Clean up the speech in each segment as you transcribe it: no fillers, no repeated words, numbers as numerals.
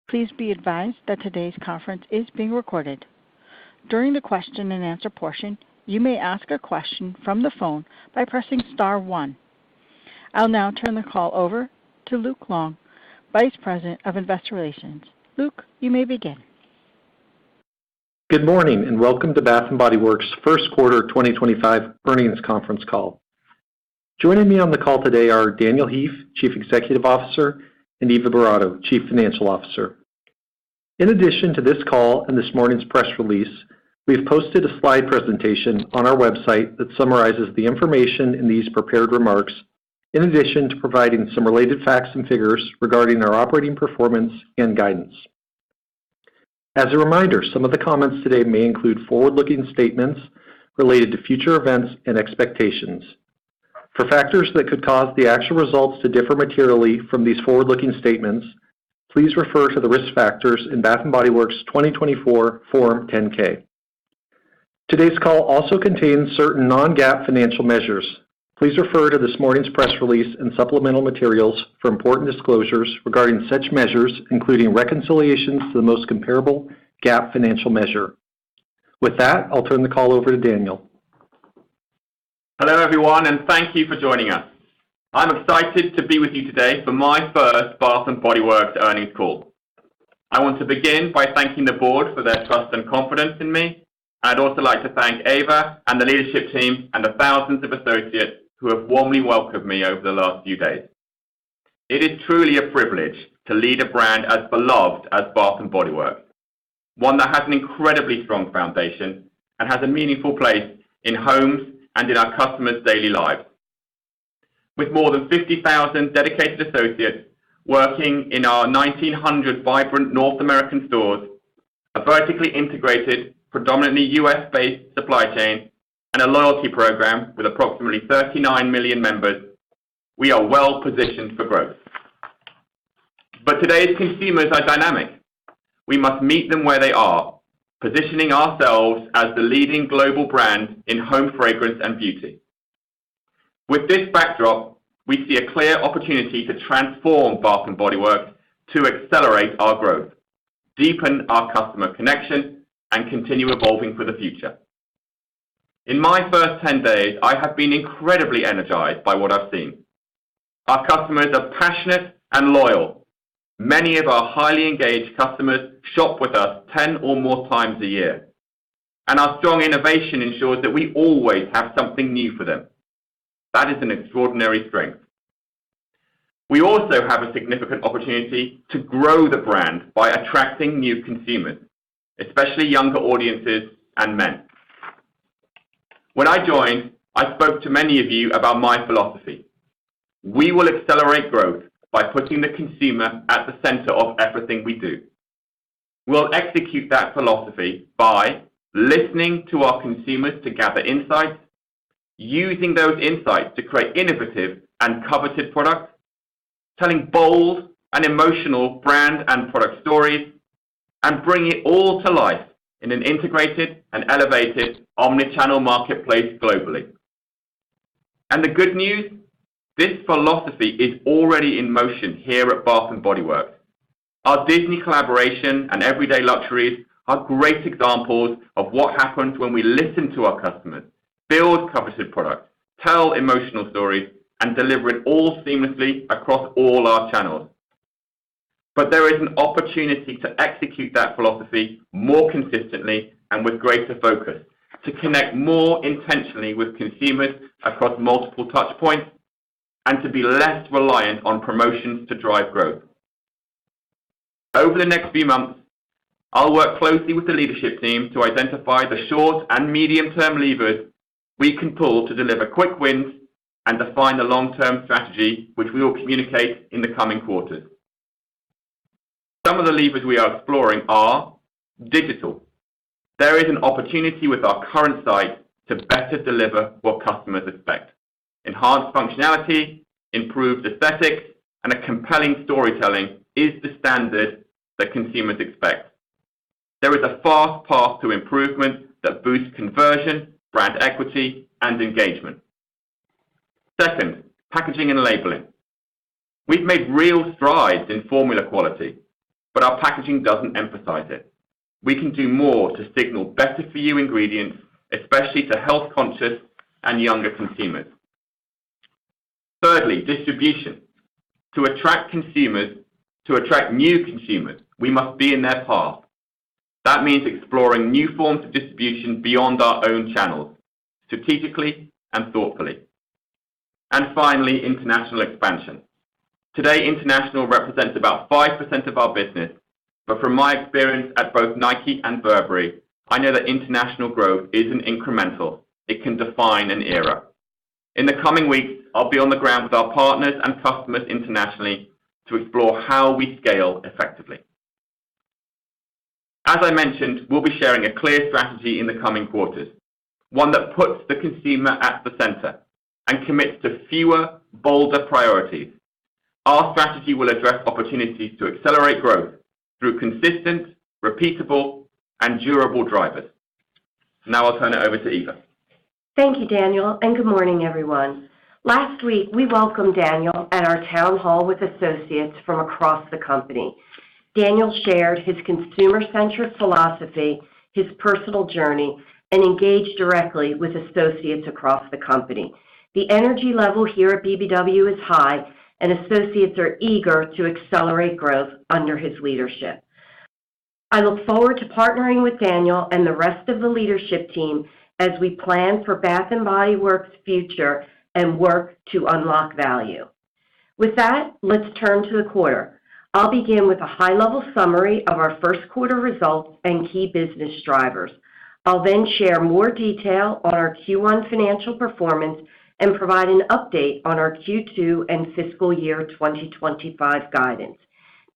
Please be advised that today's conference is being recorded. During the question and answer portion, you may ask a question from the phone by pressing star 1. I'll now turn the call over to Luke Long, Vice President of Investor Relations. Luke, you may begin. Good morning and welcome to Bath & Body Works' first quarter 2025 earnings conference call. Joining me on the call today are Daniel Heaf, Chief Executive Officer, and Eva Boratto, Chief Financial Officer. In addition to this call and this morning's press release, we have posted a slide presentation on our website that summarizes the information in these prepared remarks, in addition to providing some related facts and figures regarding our operating performance and guidance. As a reminder, some of the comments today may include forward-looking statements related to future events and expectations. For factors that could cause the actual results to differ materially from these forward-looking statements, please refer to the risk factors in Bath & Body Works' 2024 Form 10-K. Today's call also contains certain non-GAAP financial measures. Please refer to this morning's press release and supplemental materials for important disclosures regarding such measures, including reconciliations to the most comparable GAAP financial measure. With that, I'll turn the call over to Daniel. Hello everyone, and thank you for joining us. I'm excited to be with you today for my first Bath & Body Works earnings call. I want to begin by thanking the board for their trust and confidence in me. I'd also like to thank Eva and the leadership team and the thousands of associates who have warmly welcomed me over the last few days. It is truly a privilege to lead a brand as beloved as Bath & Body Works, one that has an incredibly strong foundation and has a meaningful place in homes and in our customers' daily lives. With more than 50,000 dedicated associates working in our 1,900 vibrant North American stores, a vertically integrated, predominantly US-based supply chain, and a loyalty program with approximately 39 million members, we are well positioned for growth. But today's consumers are dynamic. We must meet them where they are, positioning ourselves as the leading global brand in home fragrance and beauty. With this backdrop, we see a clear opportunity to transform Bath & Body Works to accelerate our growth, deepen our customer connection, and continue evolving for the future. In my first 10 days, I have been incredibly energized by what I've seen. Our customers are passionate and loyal. Many of our highly engaged customers shop with us 10 or more times a year. And our strong innovation ensures that we always have something new for them. That is an extraordinary strength. We also have a significant opportunity to grow the brand by attracting new consumers, especially younger audiences and men. When I joined, I spoke to many of you about my philosophy. We will accelerate growth by putting the consumer at the center of everything we do. We'll execute that philosophy by listening to our consumers to gather insights, using those insights to create innovative and coveted products, telling bold and emotional brand and product stories, and bringing it all to life in an integrated and elevated omnichannel marketplace globally. And the good news? This philosophy is already in motion here at Bath & Body Works. Our Disney collaboration and Everyday Luxuries are great examples of what happens when we listen to our customers, build coveted products, tell emotional stories, and deliver it all seamlessly across all our channels. But there is an opportunity to execute that philosophy more consistently and with greater focus, to connect more intentionally with consumers across multiple touch points, and to be less reliant on promotions to drive growth. Over the next few months, I'll work closely with the leadership team to identify the short and medium-term levers we can pull to deliver quick wins and define the long-term strategy, which we will communicate in the coming quarters. Some of the levers we are exploring are digital. There is an opportunity with our current site to better deliver what customers expect. Enhanced functionality, improved aesthetics, and a compelling storytelling is the standard that consumers expect. There is a fast path to improvement that boosts conversion, brand equity, and engagement. Second, packaging and labeling. We've made real strides in formula quality. but our packaging doesn't emphasize it. We can do more to signal better-for-you ingredients, especially to health-conscious and younger consumers. Thirdly, distribution. To attract new consumers, we must be in their path. That means exploring new forms of distribution beyond our own channels, strategically and thoughtfully. And finally, international expansion. Today, international represents about 5% of our business, but from my experience at both Nike and Burberry, I know that international growth isn't incremental. It can define an era. In the coming weeks, I'll be on the ground with our partners and customers internationally to explore how we scale effectively. As I mentioned, we'll be sharing a clear strategy in the coming quarters, one that puts the consumer at the center and commits to fewer, bolder priorities. Our strategy will address opportunities to accelerate growth through consistent, repeatable, and durable drivers. Now I'll turn it over to Eva. Thank you, Daniel, and good morning, everyone. Last week, we welcomed Daniel at our town hall with associates from across the company. Daniel shared his consumer-centric philosophy, his personal journey, and engaged directly with associates across the company. The energy level here at BBW is high, and associates are eager to accelerate growth under his leadership. I look forward to partnering with Daniel and the rest of the leadership team as we plan for Bath & Body Works' future and work to unlock value. With that, let's turn to the quarter. I'll begin with a high-level summary of our first quarter results and key business drivers. I'll then share more detail on our Q1 financial performance and provide an update on our Q2 and fiscal year 2025 guidance,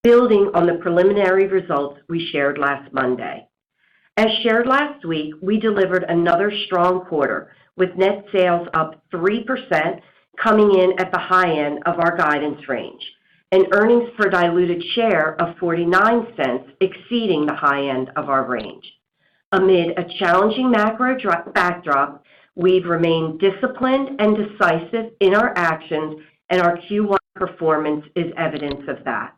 building on the preliminary results we shared last Monday. As shared last week, we delivered another strong quarter, with net sales up 3%, coming in at the high end of our guidance range, and earnings per diluted share of 49 cents, exceeding the high end of our range. Amid a challenging macro backdrop, we've remained disciplined and decisive in our actions, and our Q1 performance is evidence of that.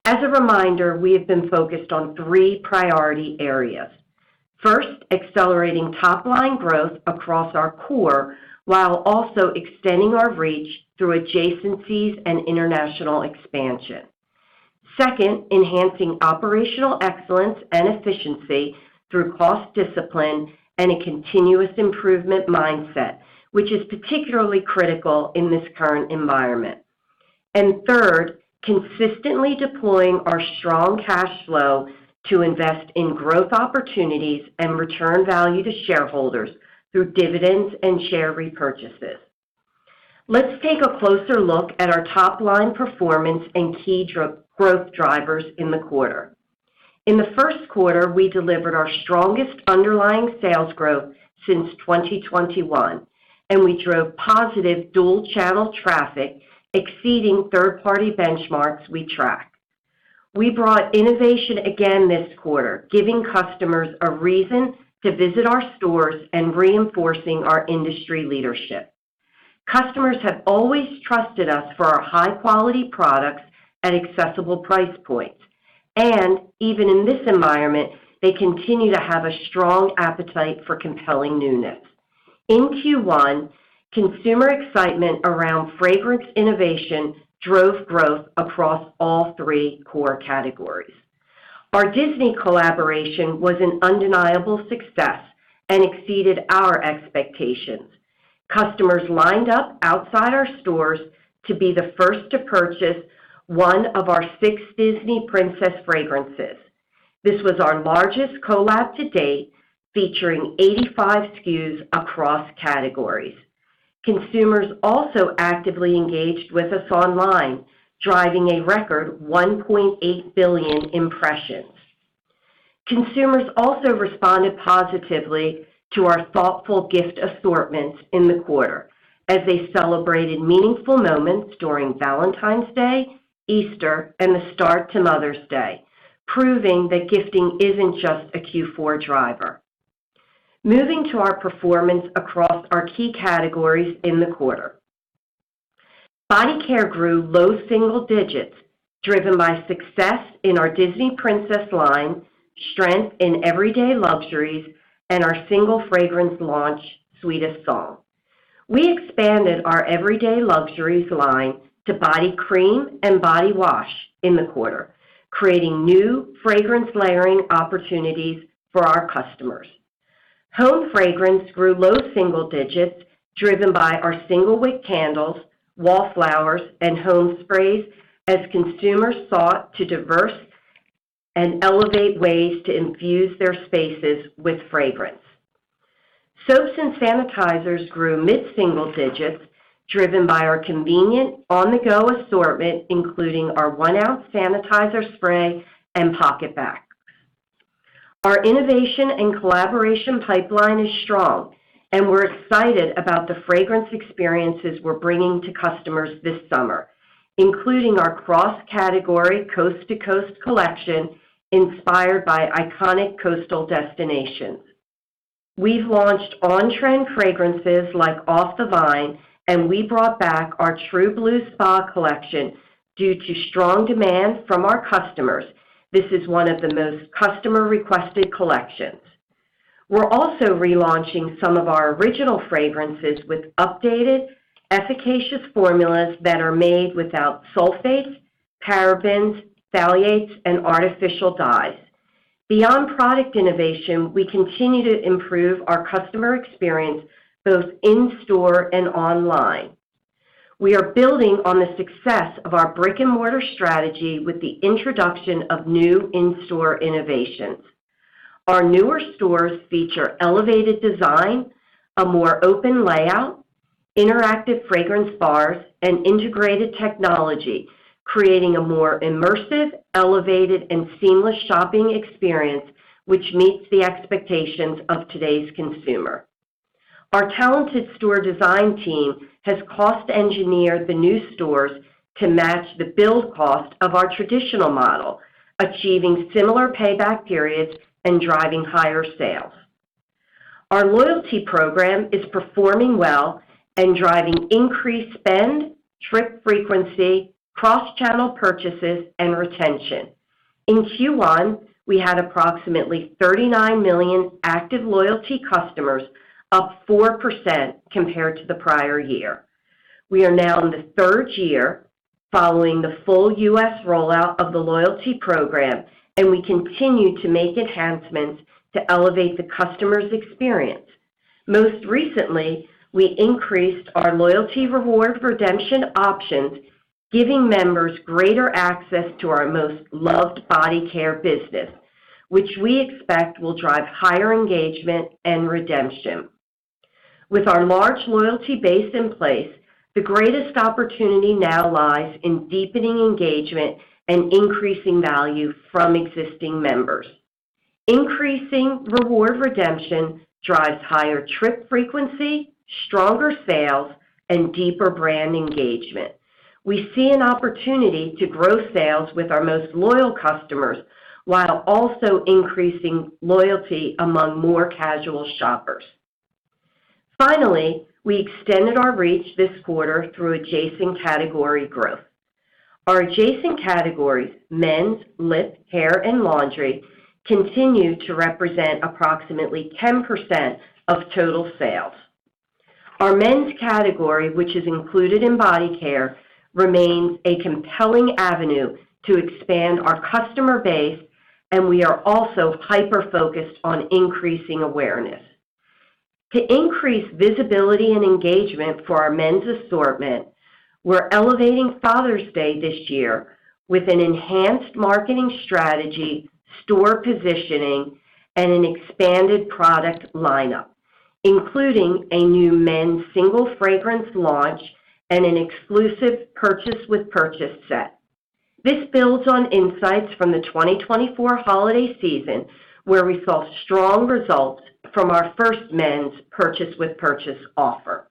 As a reminder, we have been focused on three priority areas. First, accelerating top-line growth across our core, while also extending our reach through adjacencies and international expansion. Second, enhancing operational excellence and efficiency through cost discipline and a continuous improvement mindset, which is particularly critical in this current environment. And third, consistently deploying our strong cash flow to invest in growth opportunities and return value to shareholders through dividends and share repurchases. Let's take a closer look at our top-line performance and key growth drivers in the quarter. In the first quarter, we delivered our strongest underlying sales growth since 2021, and we drove positive dual-channel traffic, exceeding third-party benchmarks we track. We brought innovation again this quarter, giving customers a reason to visit our stores and reinforcing our industry leadership. Customers have always trusted us for our high-quality products at accessible price points, and even in this environment, they continue to have a strong appetite for compelling newness. In Q1, consumer excitement around fragrance innovation drove growth across all three core categories. Our Disney collaboration was an undeniable success and exceeded our expectations. Customers lined up outside our stores to be the first to purchase one of our 6 Disney Princess fragrances. This was our largest collab to date, featuring 85 SKUs across categories. Consumers also actively engaged with us online, driving a record 1.8 billion impressions. Consumers also responded positively to our thoughtful gift assortments in the quarter, as they celebrated meaningful moments during Valentine's Day, Easter, and the start to Mother's Day, proving that gifting isn't just a Q4 driver. Moving to our performance across our key categories in the quarter. Body care grew low single digits, driven by success in our Disney Princess line, strength in everyday luxuries, and our single fragrance launch, Sweetest Song. We expanded our everyday luxuries line to body cream and body wash in the quarter, creating new fragrance layering opportunities for our customers. Home fragrance grew low single digits, driven by our single wick candles, wallflowers, and home sprays as consumers sought to diverse and elevate ways to infuse their spaces with fragrance. Soaps and sanitizers grew mid-single digits, driven by our convenient on-the-go assortment, including our 1-ounce sanitizer spray and pocket bags. Our innovation and collaboration pipeline is strong, and we're excited about the fragrance experiences we're bringing to customers this summer, including our cross-category coast-to-coast collection inspired by iconic coastal destinations. We've launched on-trend fragrances like Off the Vine, and we brought back our True Blue Spa collection due to strong demand from our customers. This is one of the most customer-requested collections. We're also relaunching some of our original fragrances with updated, efficacious formulas that are made without sulfates, parabens, phthalates, and artificial dyes. Beyond product innovation, we continue to improve our customer experience both in-store and online. We are building on the success of our brick-and-mortar strategy with the introduction of new in-store innovations. Our newer stores feature elevated design, a more open layout, interactive fragrance bars, and integrated technology, creating a more immersive, elevated, and seamless shopping experience which meets the expectations of today's consumer. Our talented store design team has cost-engineered the new stores to match the build cost of our traditional model, achieving similar payback periods and driving higher sales. Our loyalty program is performing well and driving increased spend, trip frequency, cross-channel purchases, and retention. In Q1, we had approximately 39 million active loyalty customers, up 4% compared to the prior year. We are now in the third year following the full U.S. rollout of the loyalty program, and we continue to make enhancements to elevate the customer's experience. Most recently, we increased our loyalty reward redemption options, giving members greater access to our most loved body care business, which we expect will drive higher engagement and redemption. With our large loyalty base in place, the greatest opportunity now lies in deepening engagement and increasing value from existing members. Increasing reward redemption drives higher trip frequency, stronger sales, and deeper brand engagement. We see an opportunity to grow sales with our most loyal customers while also increasing loyalty among more casual shoppers. Finally, we extended our reach this quarter through adjacent category growth. Our adjacent categories, men's, lip, hair, and laundry, continue to represent approximately 10% of total sales. Our men's category, which is included in body care, remains a compelling avenue to expand our customer base, and we are also hyper-focused on increasing awareness. To increase visibility and engagement for our men's assortment, we're elevating Father's Day this year with an enhanced marketing strategy, store positioning, and an expanded product lineup, including a new men's single fragrance launch and an exclusive purchase with purchase set. This builds on insights from the 2024 holiday season, where we saw strong results from our first men's purchase with purchase offer.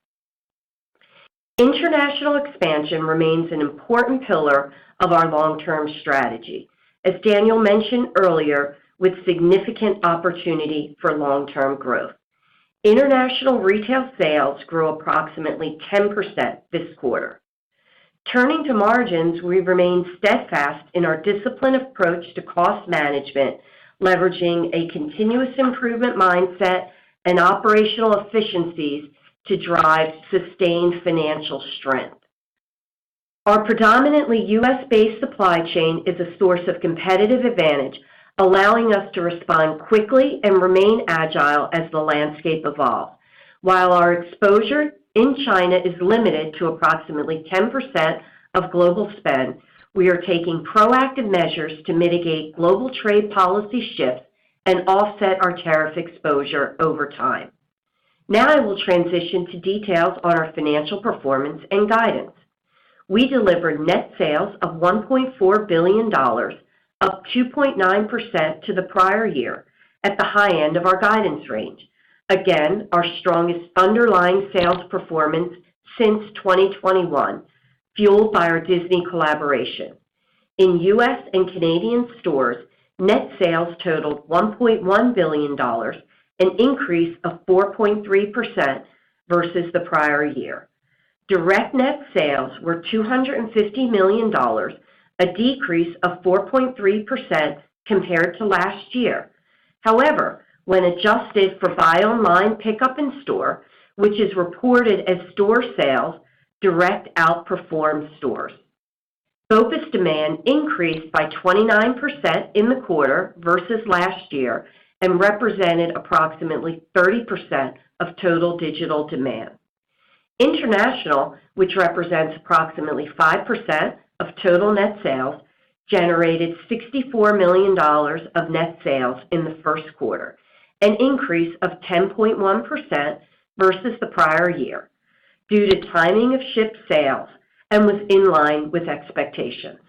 International expansion remains an important pillar of our long-term strategy, as Daniel mentioned earlier, with significant opportunity for long-term growth. International retail sales grew approximately 10% this quarter. Turning to margins, we remain steadfast in our disciplined approach to cost management, leveraging a continuous improvement mindset and operational efficiencies to drive sustained financial strength. Our predominantly U.S.-based supply chain is a source of competitive advantage, allowing us to respond quickly and remain agile as the landscape evolves. While our exposure in China is limited to approximately 10% of global spend, we are taking proactive measures to mitigate global trade policy shifts and offset our tariff exposure over time. Now I will transition to details on our financial performance and guidance. We delivered net sales of $1.4 billion, up 2.9% to the prior year, at the high end of our guidance range. Again, our strongest underlying sales performance since 2021, fueled by our Disney collaboration. In U.S. and Canadian stores, net sales totaled $1.1 billion, an increase of 4.3% versus the prior year. Direct net sales were $250 million, a decrease of 4.3% compared to last year. However, when adjusted for buy online pickup in store, which is reported as store sales, direct outperformed stores. BOPUS demand increased by 29% in the quarter versus last year and represented approximately 30% of total digital demand. International, which represents approximately 5% of total net sales, generated $64 million of net sales in the first quarter, an increase of 10.1% versus the prior year, due to timing of shipped sales, and was in line with expectations.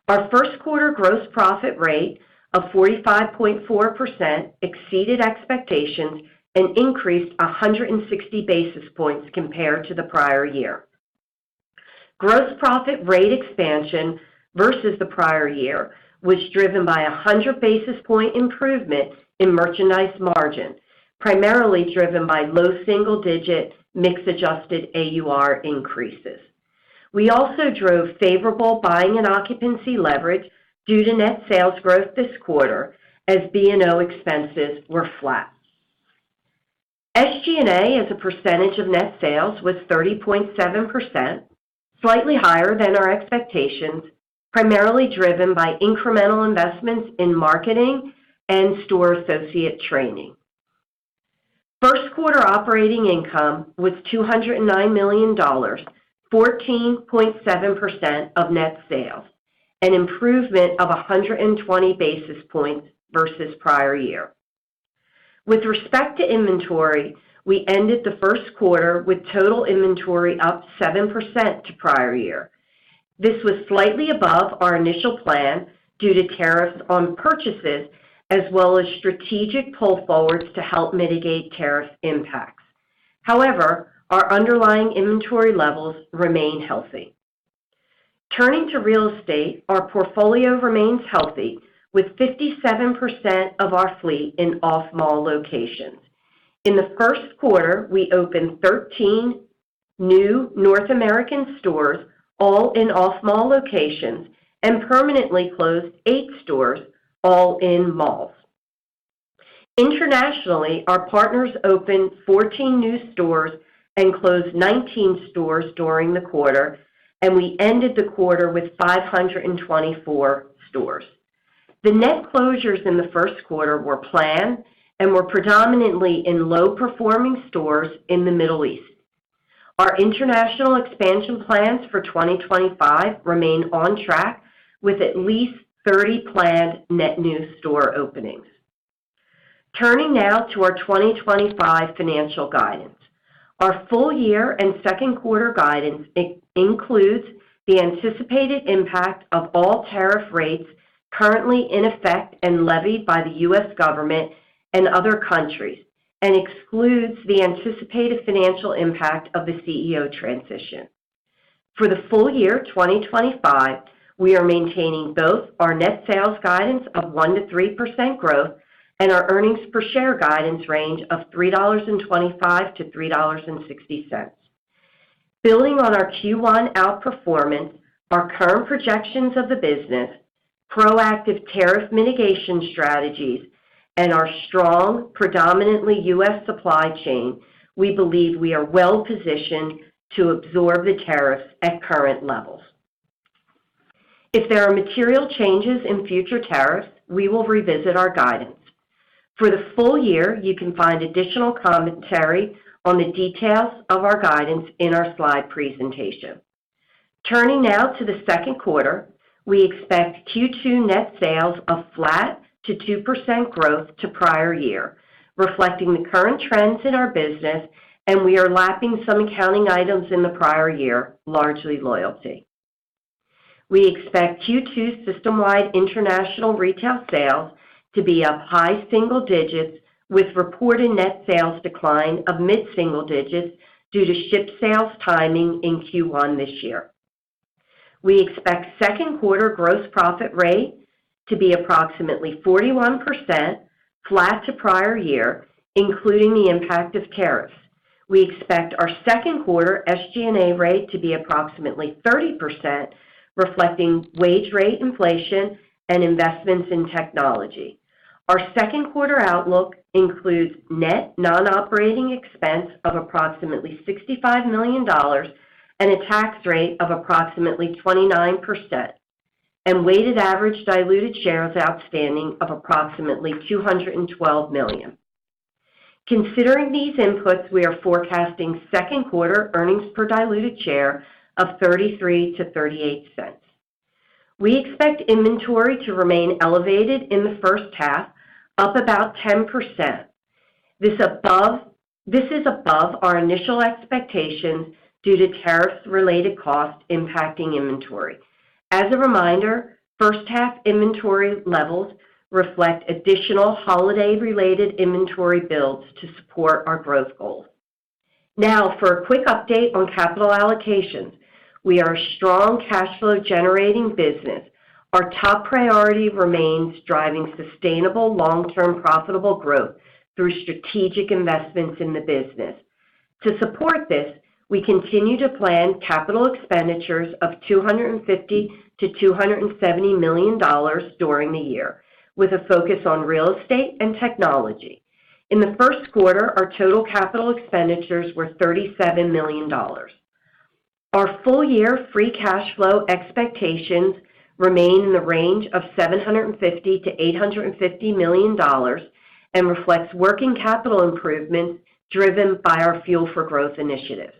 Our first quarter gross profit rate of 45.4% exceeded expectations and increased 160 basis points compared to the prior year. Gross profit rate expansion versus the prior year was driven by a 100 basis point improvement in merchandise margin, primarily driven by low single-digit mix-adjusted AUR increases. We also drove favorable buying and occupancy leverage due to net sales growth this quarter, as B&O expenses were flat. SG&A as a percentage of net sales was 30.7%, slightly higher than our expectations, primarily driven by incremental investments in marketing and store associate training. First quarter operating income was $209 million, 14.7% of net sales, an improvement of 120 basis points versus prior year. With respect to inventory, we ended the first quarter with total inventory up 7% to prior year. This was slightly above our initial plan due to tariffs on purchases, as well as strategic pull forwards to help mitigate tariff impacts. However, our underlying inventory levels remain healthy. Turning to real estate, our portfolio remains healthy, with 57% of our fleet in off-mall locations. In the first quarter, we opened 13 new North American stores, all in off-mall locations, and permanently closed 8 stores, all in malls. Internationally, our partners opened 14 new stores and closed 19 stores during the quarter, and we ended the quarter with 524 stores. The net closures in the first quarter were planned and were predominantly in low-performing stores in the Middle East. Our international expansion plans for 2025 remain on track, with at least 30 planned net new store openings. Turning now to our 2025 financial guidance. Our full year and second quarter guidance includes the anticipated impact of all tariff rates currently in effect and levied by the U.S. government and other countries, and excludes the anticipated financial impact of the CEO transition. For the full year 2025, we are maintaining both our net sales guidance of 1% to 3% growth and our earnings per share guidance range of $3.25 to $3.60. Building on our Q1 outperformance, our current projections of the business, proactive tariff mitigation strategies, and our strong, predominantly U.S. supply chain, we believe we are well positioned to absorb the tariffs at current levels. If there are material changes in future tariffs, we will revisit our guidance. For the full year, you can find additional commentary on the details of our guidance in our slide presentation. Turning now to the second quarter, we expect Q2 net sales of flat to 2% growth to prior year, reflecting the current trends in our business, and we are lapping some accounting items in the prior year, largely loyalty. We expect Q2 system-wide international retail sales to be up high single digits, with reported net sales decline of mid-single digits due to ship sales timing in Q1 this year. We expect second quarter gross profit rate to be approximately 41%, flat to prior year, including the impact of tariffs. We expect our second quarter SG&A rate to be approximately 30%, reflecting wage rate inflation and investments in technology. Our second quarter outlook includes net non-operating expense of approximately $65 million and a tax rate of approximately 29%, and weighted average diluted shares outstanding of approximately 212 million. Considering these inputs, we are forecasting second quarter earnings per diluted share of 33 to 38 cents. We expect inventory to remain elevated in the first half, up about 10%. This is above our initial expectations due to tariff-related costs impacting inventory. As a reminder, first half inventory levels reflect additional holiday-related inventory builds to support our growth goals. Now, for a quick update on capital allocations. We are a strong cash flow generating business. Our top priority remains driving sustainable, long-term profitable growth through strategic investments in the business. To support this, we continue to plan capital expenditures of $250 to $270 million during the year, with a focus on real estate and technology. In the first quarter, our total capital expenditures were $37 million. Our full-year free cash flow expectations remain in the range of $750 to $850 million and reflects working capital improvements driven by our Fuel for Growth initiative.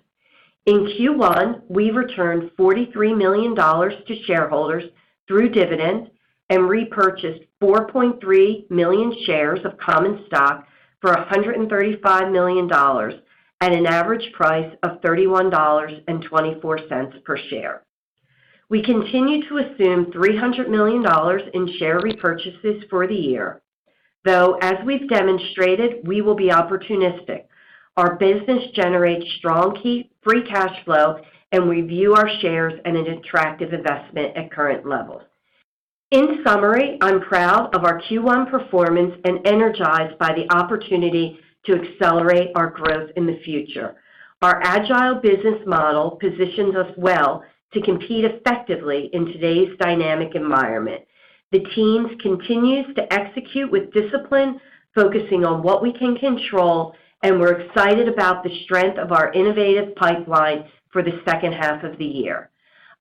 In Q1, we returned $43 million to shareholders through dividends and repurchased 4.3 million shares of common stock for $135 million at an average price of $31.24 per share. We continue to assume $300 million in share repurchases for the year, though, as we've demonstrated, we will be opportunistic. Our business generates strong free cash flow, and we view our shares as an attractive investment at current levels. In summary, I'm proud of our Q1 performance and energized by the opportunity to accelerate our growth in the future. Our agile business model positions us well to compete effectively in today's dynamic environment. The team continues to execute with discipline, focusing on what we can control, and we're excited about the strength of our innovative pipeline for the second half of the year.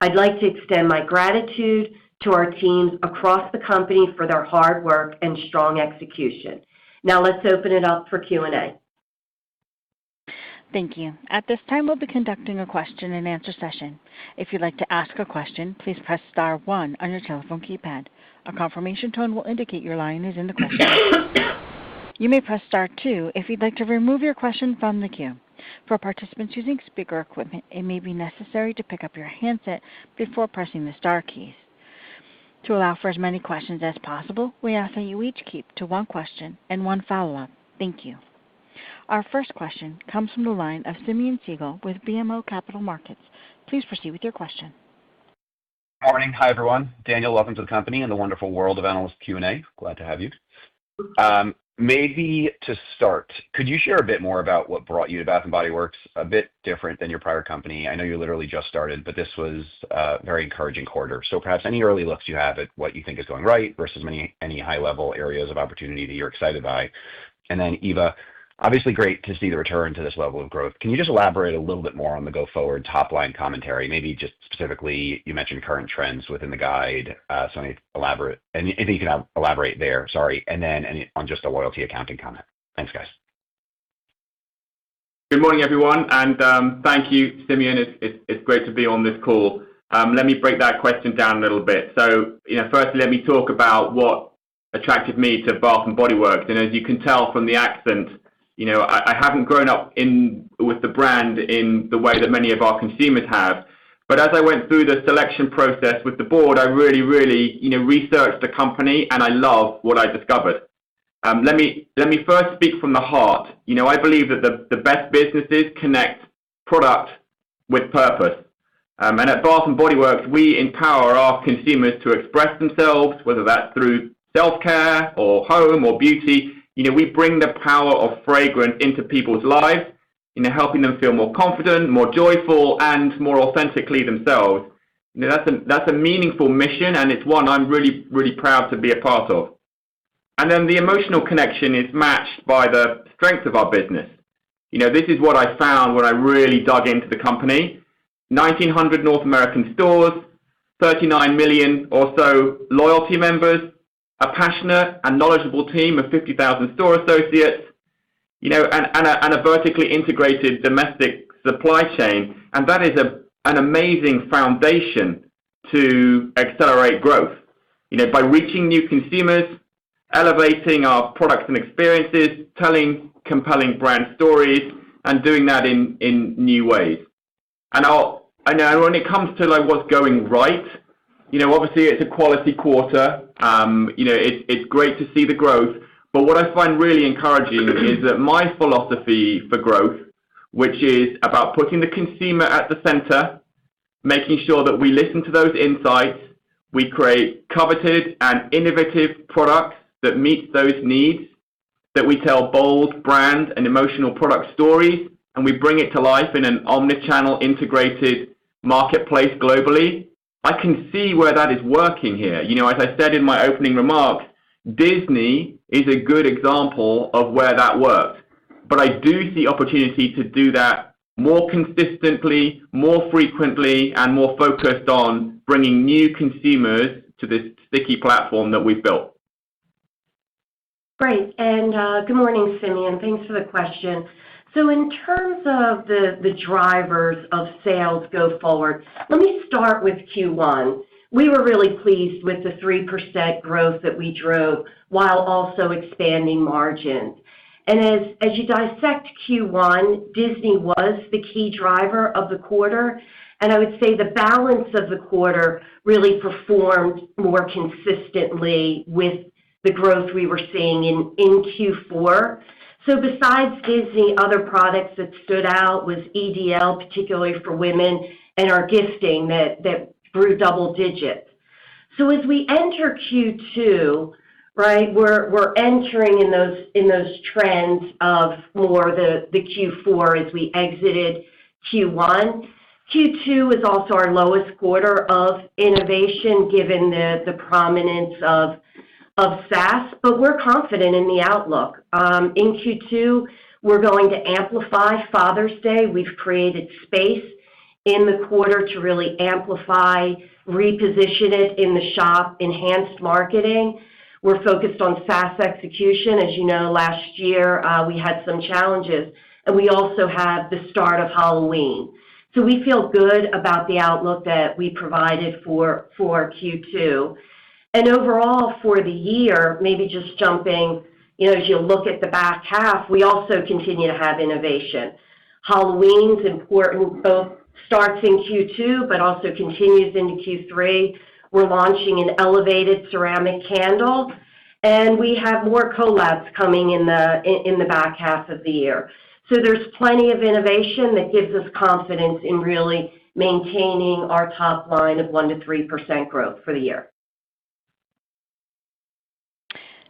I'd like to extend my gratitude to our teams across the company for their hard work and strong execution. Now let's open it up for Q&A. Thank you. At this time, we'll be conducting a question-and-answer session. If you'd like to ask a question, please press star 1 on your telephone keypad. A confirmation tone will indicate your line is in the question queue. You may press star 2 if you'd like to remove your question from the queue. For participants using speaker equipment, it may be necessary to pick up your handset before pressing the star keys. To allow for as many questions as possible, we ask that you each keep to one question and one follow-up. Thank you. Our first question comes from the line of Simeon Siegel with BMO Capital Markets. Please proceed with your question. Morning. Hi, everyone. Daniel, welcome to the company and the wonderful world of analyst Q&A. Glad to have you. maybe to start, could you share a bit more about what brought you to Bath & Body Works? A bit different than your prior company. I know you literally just started, but this was a very encouraging quarter. So perhaps any early looks you have at what you think is going right versus any high-level areas of opportunity that you're excited by. And then Eva, obviously great to see the return to this level of growth. Can you just elaborate a little bit more on the go-forward top-line commentary? Maybe just specifically, you mentioned current trends within the guide. So anything you can elaborate there, sorry. And then on just a loyalty accounting comment. Thanks, guys. Good morning, everyone, and thank you, Simeon. It's great to be on this call. Let me break that question down a little bit. So, firstly, let me talk about what attracted me to Bath & Body Works. And as you can tell from the accent, I haven't grown up with the brand in the way that many of our consumers have. But as I went through the selection process with the board, I really, researched the company, and I love what I discovered. Let me first speak from the heart. I believe that the best businesses connect product with purpose. And at Bath & Body Works, we empower our consumers to express themselves, whether that's through self-care or home or beauty. We bring the power of fragrance into people's lives, helping them feel more confident, more joyful, and more authentically themselves. That's a meaningful mission, and it's one I'm really, really proud to be a part of. And then the emotional connection is matched by the strength of our business. This is what I found when I really dug into the company. 1,900 North American stores, 39 million or so loyalty members, a passionate and knowledgeable team of 50,000 store associates, and a vertically integrated domestic supply chain. And that is an amazing foundation to accelerate growth. By reaching new consumers, elevating our products and experiences, telling compelling brand stories, and doing that in new ways. And when it comes to what's going right, obviously it's a quality quarter. It's great to see the growth. But what I find really encouraging is that my philosophy for growth, which is about putting the consumer at the center, making sure that we listen to those insights, we create coveted and innovative products that meet those needs, that we tell bold brand and emotional product stories, and we bring it to life in an omnichannel integrated marketplace globally. I can see where that is working here. As I said in my opening remarks, Disney is a good example of where that works. But I do see opportunity to do that more consistently, more frequently, and more focused on bringing new consumers to this sticky platform that we've built. Great. And good morning, Simeon. Thanks for the question. So in terms of the drivers of sales go forward, let me start with Q1. We were really pleased with the 3% growth that we drove while also expanding margins. And as you dissect Q1, Disney was the key driver of the quarter. And I would say the balance of the quarter really performed more consistently with the growth we were seeing in Q4. So besides Disney, other products that stood out was EDL, particularly for women, and our gifting that grew double digits. So as we enter Q2, right, we're entering in those trends of more the Q4 as we exited Q1. Q2 is also our lowest quarter of innovation, given the prominence of SaaS, but we're confident in the outlook. In Q2, we're going to amplify Father's Day. We've created space in the quarter to really amplify, reposition it in the shop, enhanced marketing. We're focused on SaaS execution. As you know, last year we had some challenges, and we also have the start of Halloween. So we feel good about the outlook that we provided for Q2. And overall, for the year, maybe just jumping, as you look at the back half, we also continue to have innovation. Halloween's important, both starts in Q2, but also continues into Q3. We're launching an elevated ceramic candle, and we have more collabs coming in the back half of the year. So there's plenty of innovation that gives us confidence in really maintaining our top line of 1% to 3% growth for the year.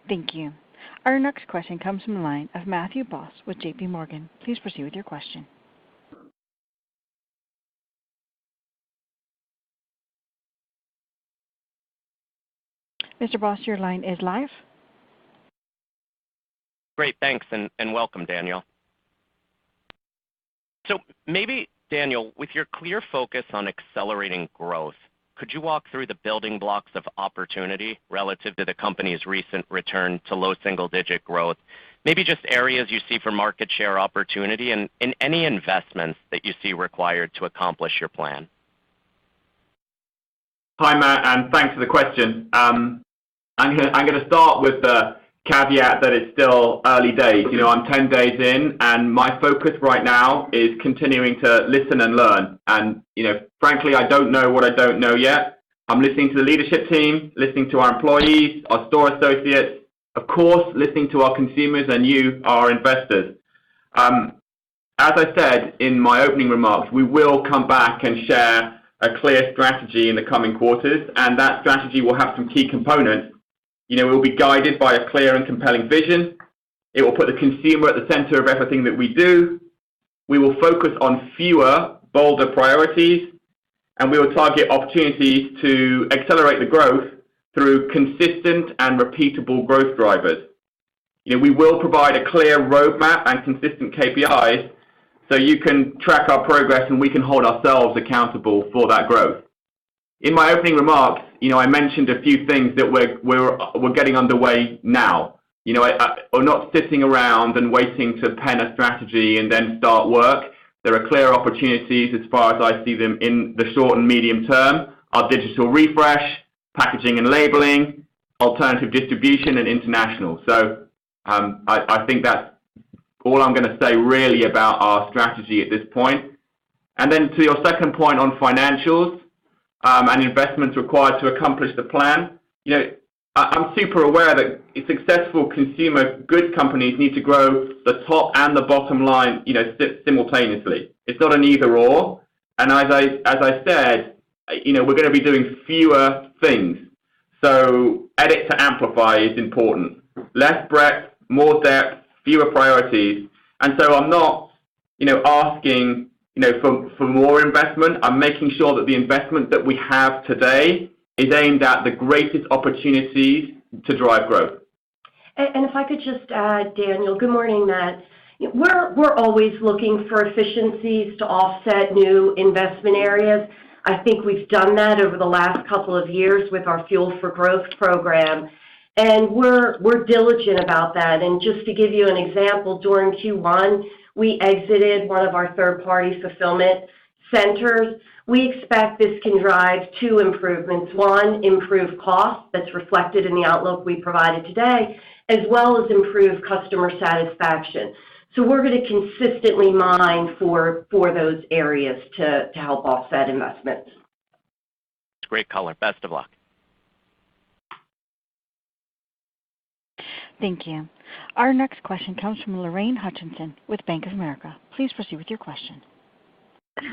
Thank you. Our next question comes from the line of Matthew Boss with JP Morgan. Please proceed with your question. Mr. Boss, your line is live. Great, thanks, and welcome, Daniel. So maybe, Daniel, with your clear focus on accelerating growth, could you walk through the building blocks of opportunity relative to the company's recent return to low single-digit growth? Maybe just areas you see for market share opportunity and any investments that you see required to accomplish your plan. Hi, Matt, and thanks for the question. I'm going to start with the caveat that it's still early days. I'm 10 days in, and my focus right now is continuing to listen and learn. And, frankly, I don't know what I don't know yet. I'm listening to the leadership team, listening to our employees, our store associates, of course, listening to our consumers and you, our investors. As I said in my opening remarks, we will come back and share a clear strategy in the coming quarters, and that strategy will have some key components. It will be guided by a clear and compelling vision. It will put the consumer at the center of everything that we do. We will focus on fewer, bolder priorities, and we will target opportunities to accelerate the growth through consistent and repeatable growth drivers. We will provide a clear roadmap and consistent KPIs so you can track our progress and we can hold ourselves accountable for that growth. In my opening remarks, I mentioned a few things that we're getting underway now. We're not sitting around and waiting to pen a strategy and then start work. There are clear opportunities as far as I see them in the short and medium term: our digital refresh, packaging and labeling, alternative distribution, and international. So I think that's all I'm going to say really about our strategy at this point. And then to your second point on financials, and investments required to accomplish the plan, I'm super aware that successful consumer goods companies need to grow the top and the bottom line, simultaneously. It's not an either or. And as I said, we're going to be doing fewer things. So edit to amplify is important. Less breadth, more depth, fewer priorities. And so I'm not, asking for more investment. I'm making sure that the investment that we have today is aimed at the greatest opportunities to drive growth. And if I could just add, Daniel, good morning, Matt. We're always looking for efficiencies to offset new investment areas. I think we've done that over the last couple of years with our Fuel for Growth program, and we're diligent about that. And just to give you an example, during Q1, we exited one of our third-party fulfillment centers. We expect this can drive two improvements. One, improved cost that's reflected in the outlook we provided today, as well as improved customer satisfaction. So we're going to consistently mine for those areas to help offset investments. Great color. Best of luck. Thank you. Our next question comes from Lorraine Hutchinson with Bank of America. Please proceed with your question.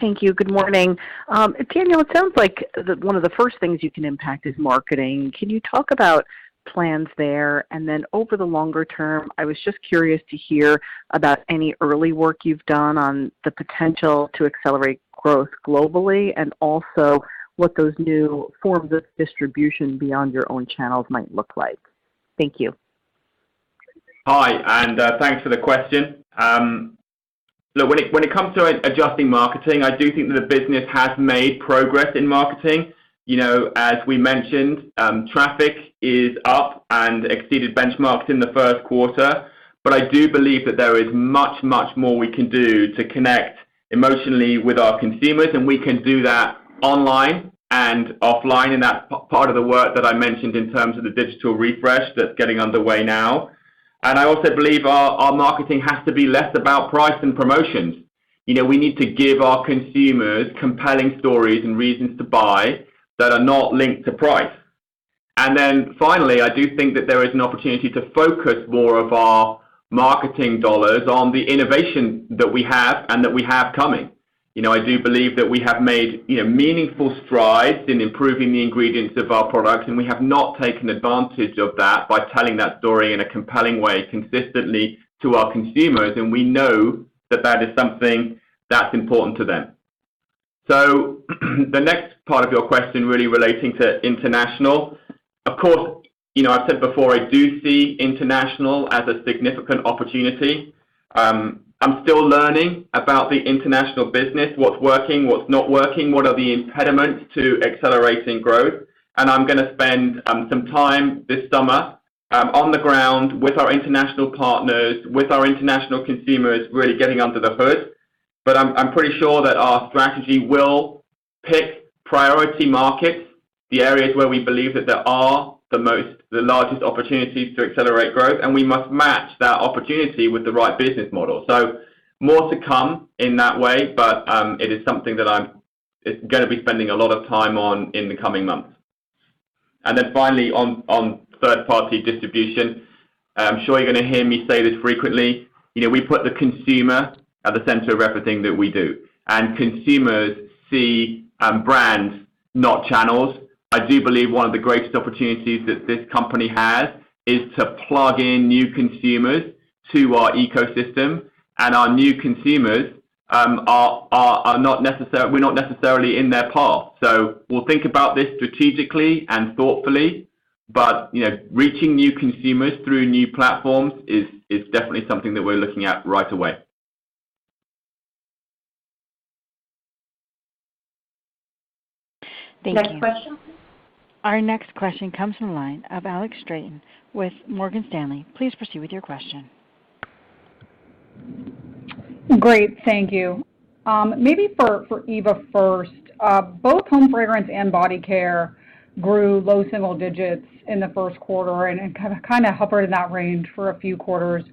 Thank you. Good morning. Daniel, it sounds like one of the first things you can impact is marketing. Can you talk about plans there? And then over the longer term, I was just curious to hear about any early work you've done on the potential to accelerate growth globally, and also what those new forms of distribution beyond your own channels might look like. Thank you. Hi, and thanks for the question. Look, when it comes to adjusting marketing, I do think that the business has made progress in marketing. As we mentioned, traffic is up and exceeded benchmarks in the first quarter, but I do believe that there is much, much more we can do to connect emotionally with our consumers, and we can do that online and offline, and that's part of the work that I mentioned in terms of the digital refresh that's getting underway now. And I also believe our marketing has to be less about price and promotions. We need to give our consumers compelling stories and reasons to buy that are not linked to price. And then finally, I do think that there is an opportunity to focus more of our marketing dollars on the innovation that we have and that we have coming. I do believe that we have made meaningful strides in improving the ingredients of our products, and we have not taken advantage of that by telling that story in a compelling way consistently to our consumers, and we know that that is something that's important to them. So the next part of your question really relating to international, of course, I've said before, I do see international as a significant opportunity. I'm still learning about the international business, what's working, what's not working, what are the impediments to accelerating growth. And I'm going to spend some time this summer on the ground with our international partners, with our international consumers, really getting under the hood. But I'm pretty sure that our strategy will pick priority markets, the areas where we believe that there are the largest opportunities to accelerate growth, and we must match that opportunity with the right business model. So more to come in that way, but it is something that I'm going to be spending a lot of time on in the coming months. And then finally, on third-party distribution, I'm sure you're going to hear me say this frequently. We put the consumer at the center of everything that we do, and consumers see brands, not channels. I do believe one of the greatest opportunities that this company has is to plug in new consumers to our ecosystem, and our new consumers are not necessarily, we're not necessarily in their path. So we'll think about this strategically and thoughtfully, but reaching new consumers through new platforms is definitely something that we're looking at right away. Thank Next you. question. Our next question comes from the line of Alex Straton with Morgan Stanley. Please proceed with your question. Great, thank you. Maybe for Eva first, both home fragrance and body care grew low single digits in the first quarter and kind of hovered in that range for a few quarters.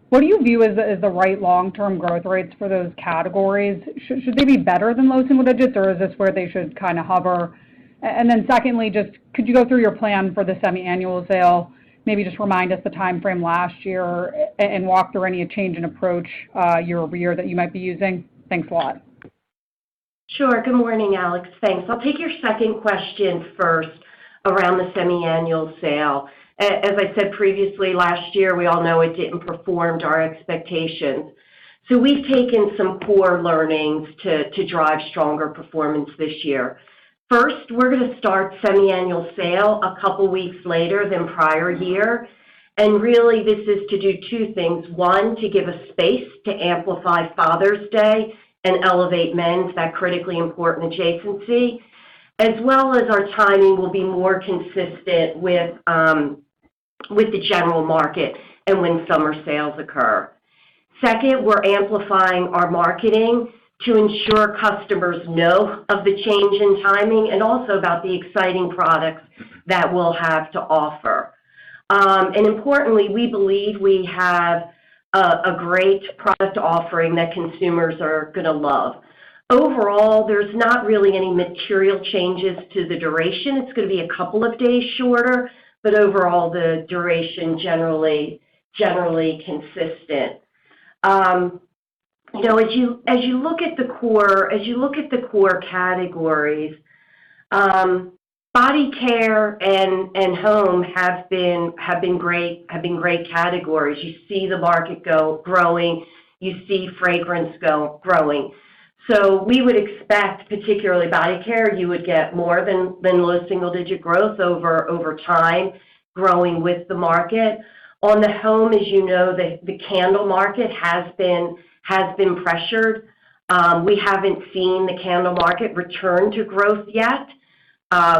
What do you view as the right long-term growth rates for those categories? Should they be better than low single digits, or is this where they should kind of hover? And then secondly, just could you go through your plan for the semi-annual sale? Maybe just remind us the time frame last year and walk through any change in approach year over year that you might be using. Thanks a lot. Sure. Good morning, Alex. Thanks. I'll take your second question first around the semi-annual sale. As I said previously, last year, we all know it didn't perform to our expectations. So we've taken some core learnings to drive stronger performance this year. First, we're going to start semi-annual sale a couple weeks later than prior year. And really, this is to do two things. One, to give us space to amplify Father's Day and elevate men's, that critically important adjacency, as well as our timing will be more consistent with the general market and when summer sales occur. Second, we're amplifying our marketing to ensure customers know of the change in timing and also about the exciting products that we'll have to offer. And importantly, we believe we have a great product offering that consumers are going to love. Overall, there's not really any material changes to the duration. It's going to be a couple of days shorter, but overall the duration generally consistent. As you look at the core categories, body care and home have been great categories. You see the market growing. You see fragrance growing. So we would expect, particularly body care, you would get more than low single-digit growth over time, growing with the market. On the home, as you know, the candle market has been pressured. We haven't seen the candle market return to growth yet.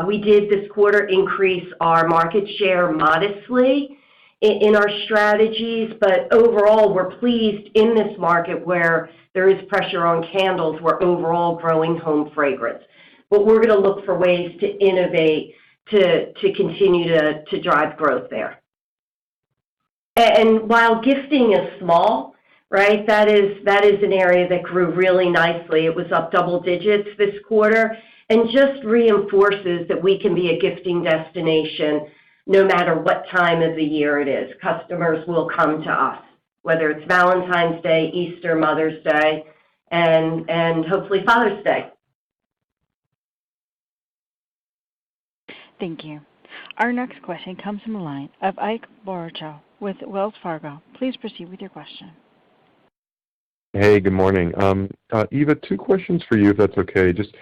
We did this quarter increase our market share modestly in our strategies, but overall we're pleased in this market where there is pressure on candles. We're overall growing home fragrance. But we're going to look for ways to innovate to continue to drive growth there. And while gifting is small, right, that is an area that grew really nicely. It was up double digits this quarter and just reinforces that we can be a gifting destination no matter what time of the year it is. Customers will come to us, whether it's Valentine's Day, Easter, Mother's Day. and hopefully Father's Day. Thank you. Our next question comes from the line of Ike Boruchow with Wells Fargo. Please proceed with your question. Hey, good morning. Eva, two questions for you, if that's okay. Just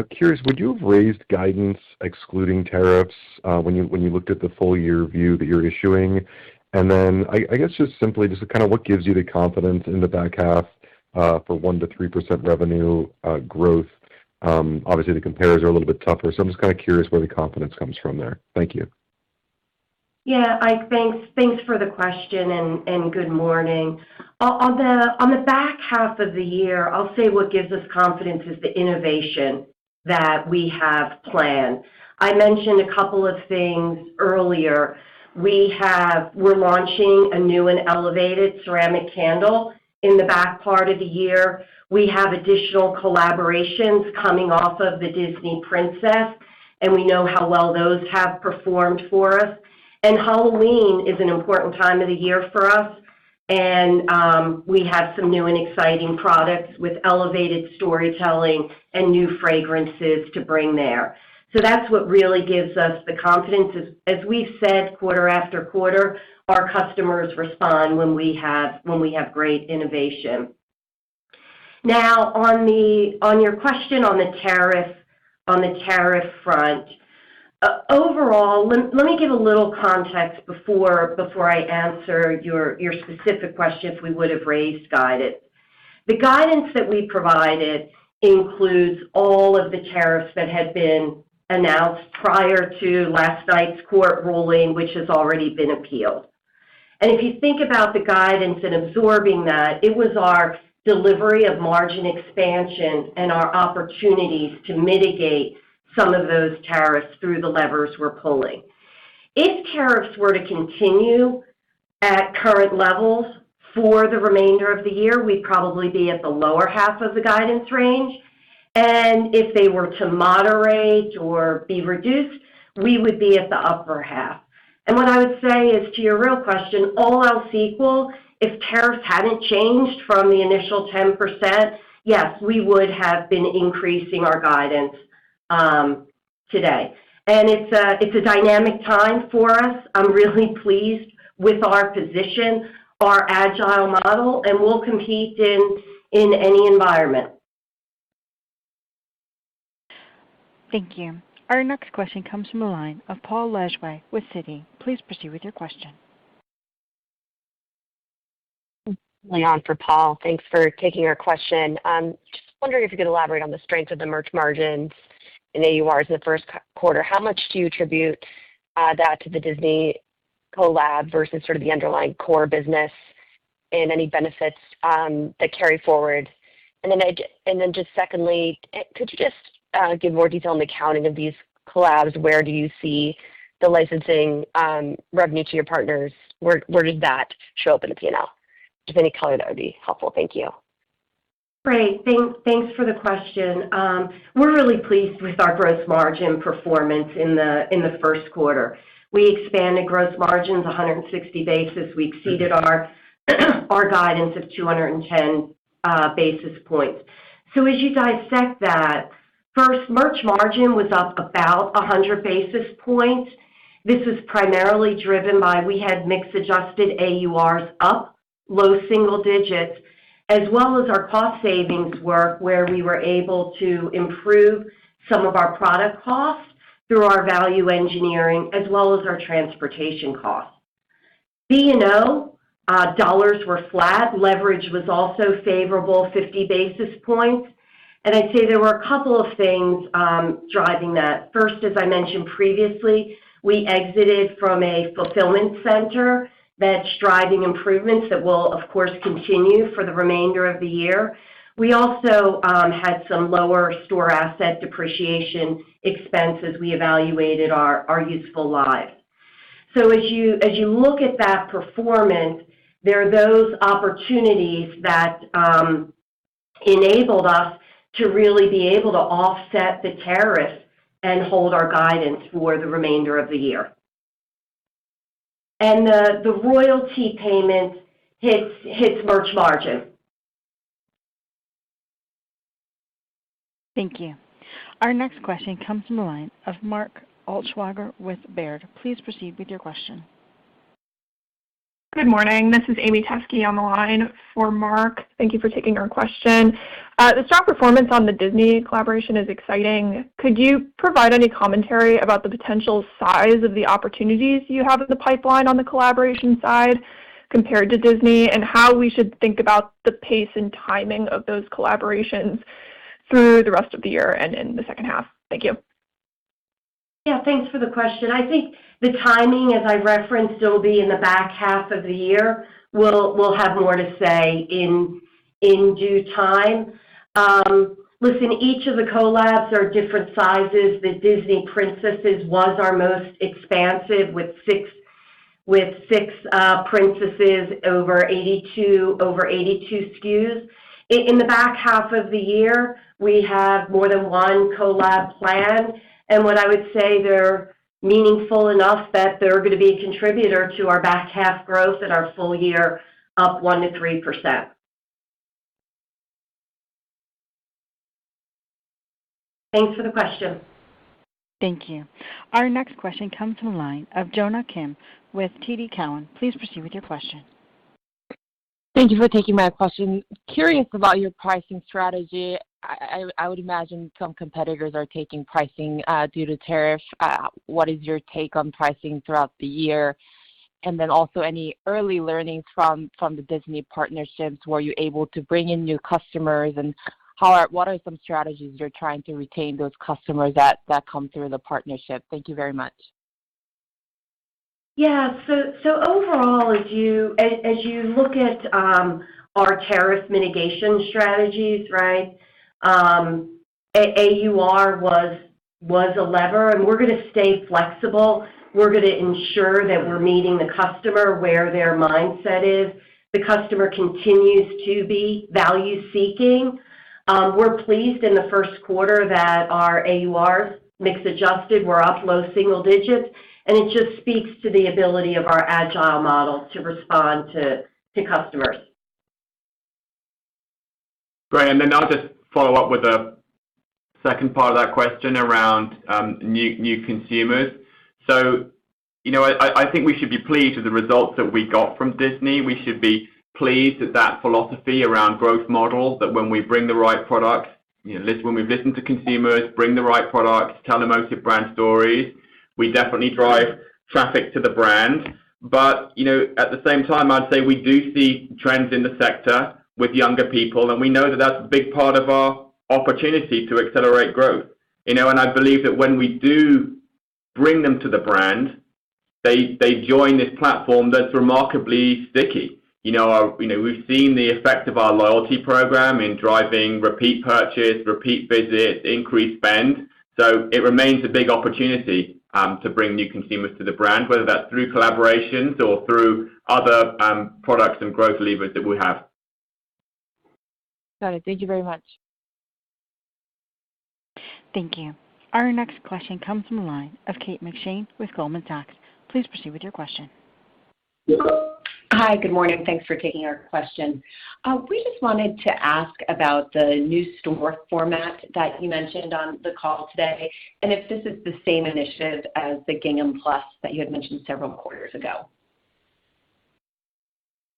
curious, would you have raised guidance excluding tariffs when you looked at the full year view that you're issuing? And then I guess just simply just kind of what gives you the confidence in the back half for 1% to 3% revenue growth? Obviously, the compares are a little bit tougher, so I'm just kind of curious where the confidence comes from there. Thank you. Yeah, Ike, thanks for the question and good morning. On the back half of the year, I'll say what gives us confidence is the innovation that we have planned. I mentioned a couple of things earlier. We're launching a new and elevated ceramic candle in the back part of the year. We have additional collaborations coming off of the Disney Princess, and we know how well those have performed for us. And Halloween is an important time of the year for us, and we have some new and exciting products with elevated storytelling and new fragrances to bring there. So that's what really gives us the confidence. As we've said quarter after quarter, our customers respond when we have great innovation. Now, on your question on the tariff front, overall, let me give a little context before I answer your specific question if we would have raised guidance. The guidance that we provided includes all of the tariffs that had been announced prior to last night's court ruling, which has already been appealed. And if you think about the guidance and absorbing that, it was our delivery of margin expansion and our opportunities to mitigate some of those tariffs through the levers we're pulling. If tariffs were to continue at current levels for the remainder of the year, we'd probably be at the lower half of the guidance range. And if they were to moderate or be reduced, we would be at the upper half. And what I would say is, to your real question, all else equal, if tariffs hadn't changed from the initial 10%, yes, we would have been increasing our guidance today. And it's a dynamic time for us. I'm really pleased with our position, our agile model, and we'll compete in any environment. Thank you. Our next question comes from the line of Paul Lejuez with Citi. Please proceed with your question. On for Paul. Thanks for taking our question. Just wondering if you could elaborate on the strength of the merch margins in AURs in the first quarter. How much do you attribute that to the Disney collab versus sort of the underlying core business, and any benefits that carry forward? And then just secondly, could you just give more detail on the accounting of these collabs? Where do you see the licensing revenue to your partners? Where does that show up in the P&L? Just any color, that would be helpful. Thank you. Great. Thanks for the question. We're really pleased with our gross margin performance in the first quarter. We expanded gross margins 160 basis. We exceeded our guidance of 210 basis points. So as you dissect that, first, merch margin was up about 100 basis points. This was primarily driven by we had mix-adjusted AURs up low single digits, as well as our cost savings work, where we were able to improve some of our product costs through our value engineering, as well as our transportation costs. B&O dollars were flat. Leverage was also favorable, 50 basis points. And I'd say there were a couple of things driving that. First, as I mentioned previously, we exited from a fulfillment center that's driving improvements that will, of course, continue for the remainder of the year. We also had some lower store asset depreciation expense as we evaluated our useful lives. So as you look at that performance, there are those opportunities that enabled us to really be able to offset the tariffs and hold our guidance for the remainder of the year. And the royalty payment hits merch margin. Thank you. Our next question comes from the line of Mark Altschwager with Baird. Please proceed with your question. Good morning. This is Amy Teskey on the line for Mark. Thank you for taking our question. The strong performance on the Disney collaboration is exciting. Could you provide any commentary about the potential size of the opportunities you have in the pipeline on the collaboration side compared to Disney, and how we should think about the pace and timing of those collaborations through the rest of the year and in the second half? Thank you. Yeah, thanks for the question. I think the timing, as I referenced, will be in the back half of the year. We'll have more to say in due time. Listen, each of the collabs are different sizes. The Disney Princesses was our most expansive with six princesses over 82 SKUs. In the back half of the year, we have more than one collab planned, and what I would say, they're meaningful enough that they're going to be a contributor to our back half growth and our full year up 1 to 3%. Thanks for the question. Thank you. Our next question comes from the line of Jonah Kim with TD Cowen. Please proceed with your question. Thank you for taking my question. Curious about your pricing strategy. I would imagine some competitors are taking pricing due to tariff. What is your take on pricing throughout the year? And then also any early learnings from the Disney partnerships? Were you able to bring in new customers, and what are some strategies you're trying to retain those customers that come through the partnership? Thank you very much. Yeah, so overall, as you look at our tariff mitigation strategies, right? AUR was a lever, and we're going to stay flexible. We're going to ensure that we're meeting the customer where their mindset is. The customer continues to be value-seeking. We're pleased in the first quarter that our AURs, mix adjusted, were up low single digits, and it just speaks to the ability of our agile model to respond to customers. Great, and then I'll just follow up with the second part of that question around new consumers. So, I think we should be pleased with the results that we got from Disney. We should be pleased at that philosophy around growth model, that when we bring the right products, when we've listened to consumers, bring the right products, tell emotive brand stories, we definitely drive traffic to the brand. But, at the same time, I'd say we do see trends in the sector with younger people, and we know that that's a big part of our opportunity to accelerate growth. And I believe that when we do bring them to the brand, they join this platform that's remarkably sticky. We've seen the effect of our loyalty program in driving repeat purchase, repeat visits, increased spend. So it remains a big opportunity to bring new consumers to the brand, whether that's through collaborations or through other products and growth levers that we have. Got it. Thank you very much. Thank you. Our next question comes from the line of Kate McShane with Goldman Sachs. Please proceed with your question. Hi, good morning. Thanks for taking our question. We just wanted to ask about the new store format that you mentioned on the call today, and if this is the same initiative as the Gingham Plus that you had mentioned several quarters ago.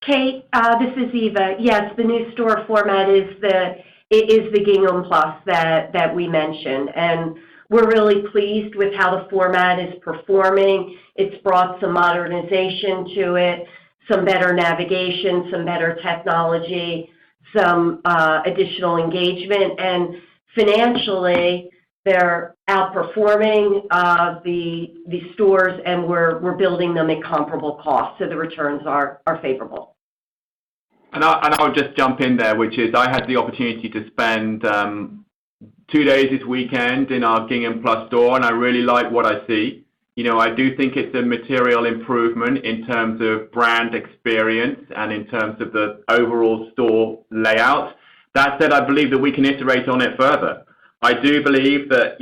Kate, this is Eva. Yes, the new store format is the Gingham Plus that we mentioned, and we're really pleased with how the format is performing. It's brought some modernization to it, some better navigation, some better technology, some additional engagement, and financially, they're outperforming the stores, and we're building them at comparable costs, so the returns are favorable. And I'll just jump in there, which is I had the opportunity to spend 2 days this weekend in our Gingham Plus store, and I really like what I see. I do think it's a material improvement in terms of brand experience and in terms of the overall store layout. That said, I believe that we can iterate on it further. I do believe that,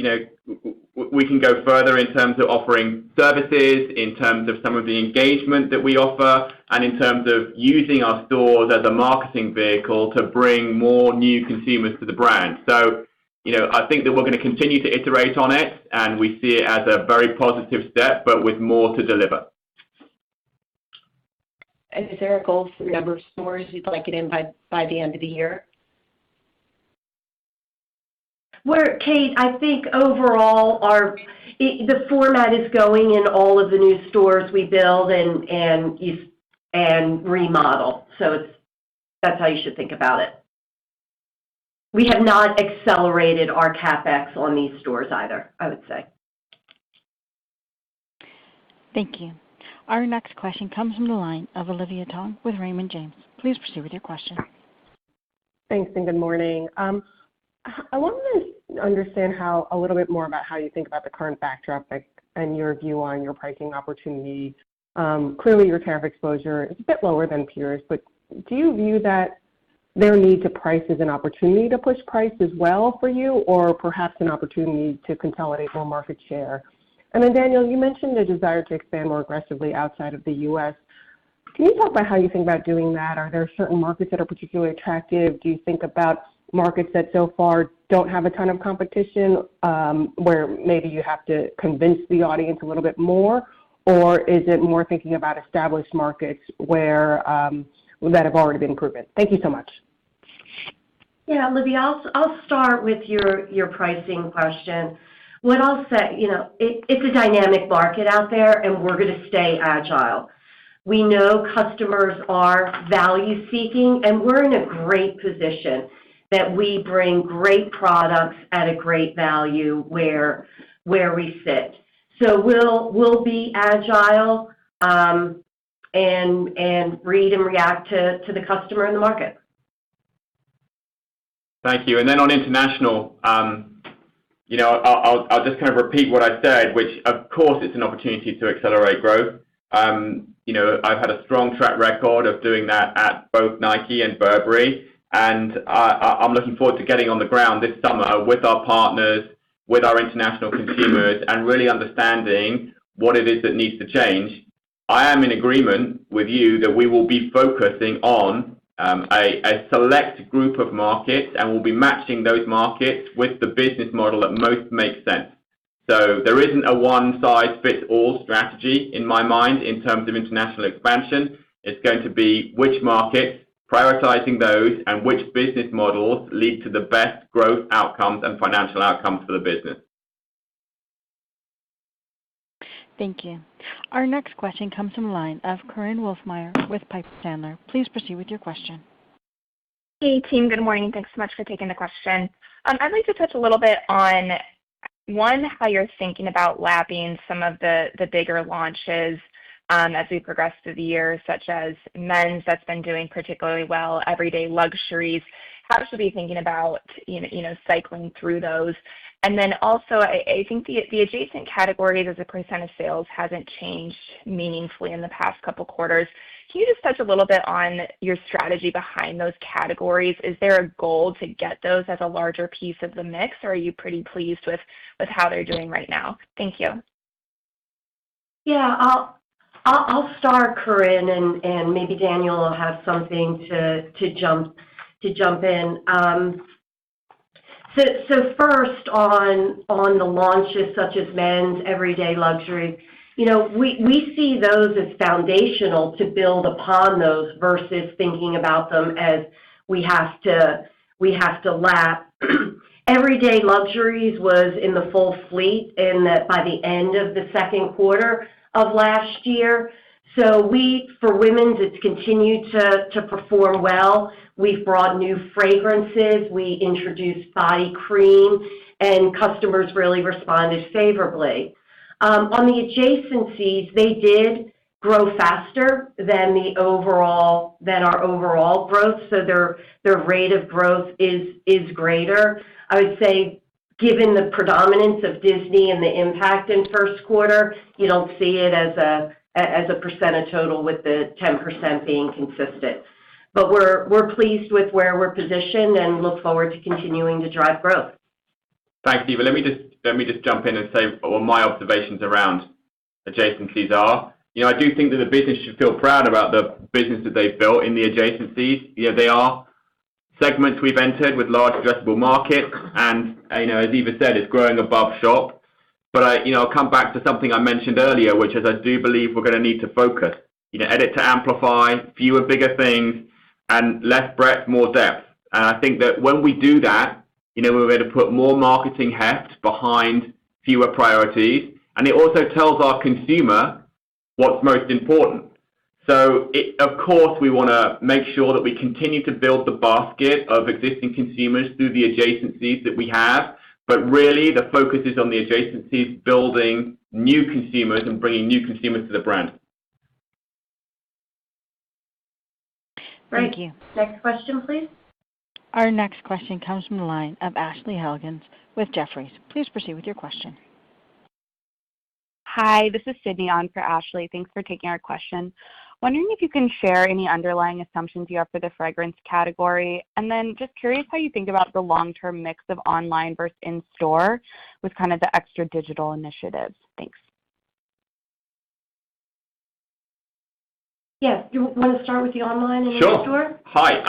we can go further in terms of offering services, in terms of some of the engagement that we offer, and in terms of using our stores as a marketing vehicle to bring more new consumers to the brand. So, I think that we're going to continue to iterate on it, and we see it as a very positive step, but with more to deliver. And is there a goal for the number of stores you'd like it in by the end of the year? Kate, I think overall the format is going in all of the new stores we build and remodel. So that's how you should think about it. We have not accelerated our CapEx on these stores either, I would say. Thank you. Our next question comes from the line of Olivia Tong with Raymond James. Please proceed with your question. Thanks and good morning. I wanted to understand a little bit more about how you think about the current backdrop and your view on your pricing opportunity. Clearly, your tariff exposure is a bit lower than peers, but do you view that their need to price is an opportunity to push price as well for you, or perhaps an opportunity to consolidate more market share? And then, Daniel, you mentioned a desire to expand more aggressively outside of the U.S. Can you talk about how you think about doing that? Are there certain markets that are particularly attractive? Do you think about markets that so far don't have a ton of competition, where maybe you have to convince the audience a little bit more? Or is it more thinking about established markets where that have already been proven? Thank you so much. Yeah, Olivia, I'll start with your pricing question. What I'll say, it's a dynamic market out there, and we're going to stay agile. We know customers are value-seeking, and we're in a great position that we bring great products at a great value where we sit. So we'll be agile and read and react to the customer in the market. Thank you. And then on international, I'll just kind of repeat what I said, which of course it's an opportunity to accelerate growth. I've had a strong track record of doing that at both Nike and Burberry, and I'm looking forward to getting on the ground this summer with our partners, with our international consumers, and really understanding what it is that needs to change. I am in agreement with you that we will be focusing on a select group of markets, and we'll be matching those markets with the business model that most makes sense. So there isn't a one-size-fits-all strategy in my mind in terms of international expansion. It's going to be which markets, prioritizing those, and which business models lead to the best growth outcomes and financial outcomes for the business. Thank you. Our next question comes from the line of Korinne Wolfmeyer with Piper Sandler. Please proceed with your question. Hey, team. Good morning. Thanks so much for taking the question. I'd like to touch a little bit on, one, how you're thinking about lapping some of the bigger launches as we progress through the year, such as men's that's been doing particularly well, everyday luxuries. How should we be thinking about cycling through those? And then also, I think the adjacent categories as a percent of sales hasn't changed meaningfully in the past couple quarters. Can you just touch a little bit on your strategy behind those categories? Is there a goal to get those as a larger piece of the mix, or are you pretty pleased with how they're doing right now? Thank you. Yeah, I'll start, Corinne, and maybe Daniel will have something to jump in. So first on the launches such as men's, everyday luxury, we see those as foundational to build upon those versus thinking about them as we have to lap. Everyday luxuries was in the full fleet by the end of the second quarter of last year. So for women's, it's continued to perform well. We've brought new fragrances. We introduced body cream, and customers really responded favorably. On the adjacencies, they did grow faster than our overall growth, so their rate of growth is greater. I would say, given the predominance of Disney and the impact in first quarter, you don't see it as a percent of total with the 10% being consistent. But we're pleased with where we're positioned and look forward to continuing to drive growth. Thanks, Eva. Let me just jump in and say what my observations around adjacencies are. I do think that the business should feel proud about the business that they've built in the adjacencies. They are segments we've entered with large addressable markets, and as Eva said, it's growing above shop. But I'll come back to something I mentioned earlier, which is I do believe we're going to need to focus. Edit to amplify, fewer bigger things, and less breadth, more depth. And I think that when we do that, we're going to put more marketing heft behind fewer priorities, and it also tells our consumer what's most important. So, of course, we want to make sure that we continue to build the basket of existing consumers through the adjacencies that we have, but really the focus is on the adjacencies, building new consumers and bringing new consumers to the brand. Great. Thank you. Next question, please. Our next question comes from the line of Ashley Helgans with Jefferies. Please proceed with your question. Hi, this is Sydney on for Ashley. Thanks for taking our question. Wondering if you can share any underlying assumptions you have for the fragrance category, and then just curious how you think about the long-term mix of online versus in-store with kind of the extra digital initiatives. Thanks. Yes, you want to start with the online and Sure. in-store? Hi.